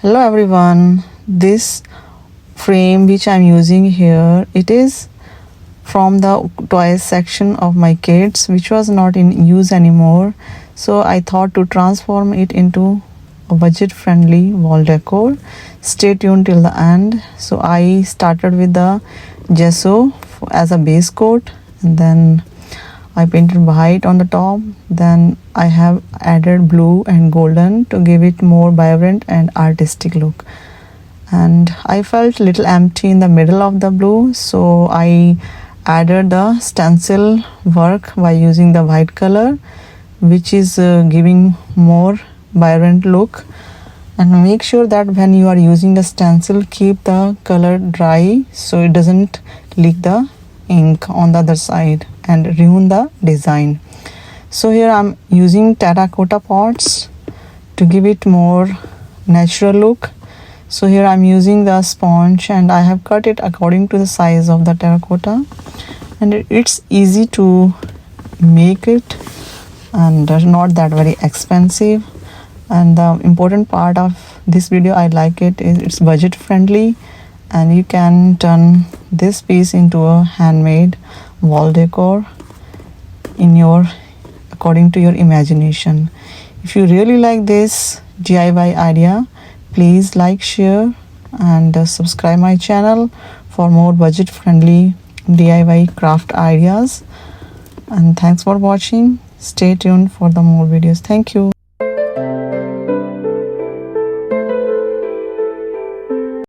Hello everyone, this frame which I'm using here, it is from the toys section of my kids, which was not in use anymore. So I thought to transform it into a budget friendly wall decor. Stay tuned till the end. So I started with the gesso as a base coat, and then I painted white on the top. Then I have added blue and golden to give it more vibrant and artistic look. And I felt little empty in the middle of the blue, so I added the stencil work by using the white color, which is giving more vibrant look. And make sure that when you are using the stencil, keep the color dry so it doesn't leak the ink on the other side and ruin the design. So here I'm using terracotta pots to give it more natural look. So here I'm using the sponge and I have cut it according to the size of the terracotta, and it's easy to make it and not that very expensive. And the important part of this video, I like it, is it's budget friendly and you can turn this piece into a handmade wall decor in your according to your imagination. If you really like this DIY idea, please like, share and subscribe my channel for more budget friendly DIY craft ideas. And thanks for watching. Stay tuned for the more videos. Thank you.